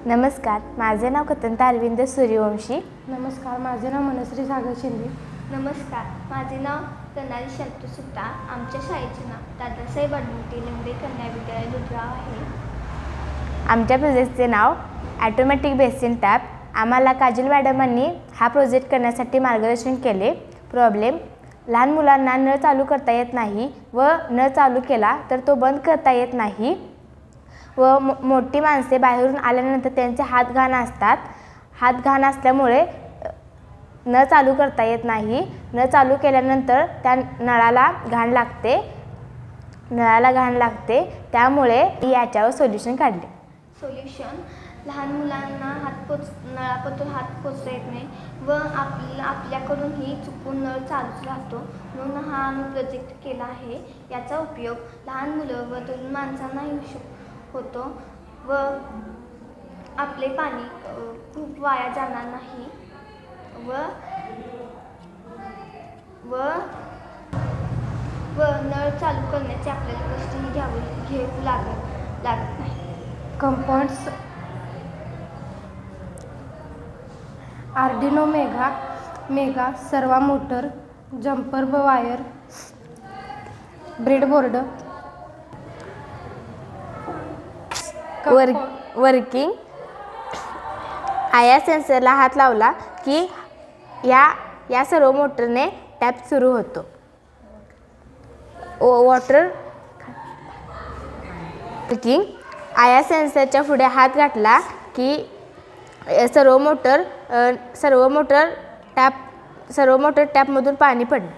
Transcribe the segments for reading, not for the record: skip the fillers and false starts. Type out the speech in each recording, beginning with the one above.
नमस्कार, माझे नाव कतंता अरविंद सूर्यवंशी. नमस्कार, माझे नाव मनश्री सागर शिंदे. नमस्कार, माझे नाव प्रणाली शंतू सुतार. आमच्या शाळेचे नाव दादासाहेब अडमुटे लेंगरे कन्या विद्यालय दुधगाव आहे. आमच्या प्रोजेक्टचे नाव ॲटोमॅटिक बेसिन टॅप. आम्हाला काजल मॅडमांनी हा प्रोजेक्ट करण्यासाठी मार्गदर्शन केले. प्रॉब्लेम: लहान मुलांना नळ चालू करता येत नाही व नळ चालू केला तर तो बंद करता येत नाही व मोठी माणसे बाहेरून आल्यानंतर त्यांचे हात घाण असतात. हात घाण असल्यामुळे नळ चालू करता येत नाही. नळ चालू केल्यानंतर त्या नळाला घाण लागते. त्यामुळे याच्यावर सोल्युशन काढले. सोल्युशन: लहान मुलांना नळापासून हात पोचता येत नाही व आपल्याकडूनही चुकून नळ चालूच राहतो. म्हणून हा आम्ही प्रोजेक्ट केला आहे. याचा उपयोग लहान मुलं व तरुण माणसांनाही होतो व आपले पाणी खूप वाया जाणार नाही व नळ चालू करण्याचे आपल्याला कष्टही घेऊ लागत नाही. कंपाऊंड्स: आर्डिनो मेगा सर्वा मोटर, जम्पर व वायर, ब्रेडबोर्ड, वर्किंग. आया सेन्सरला हात लावला की या सर्व मोटरने टॅप सुरू होतो. वॉटर वर्किंग: आया सेन्सरच्या पुढे हात घातला की सर्व मोटर टॅपमधून पाणी पडलं.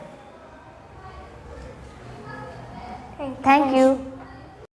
थँक्यू.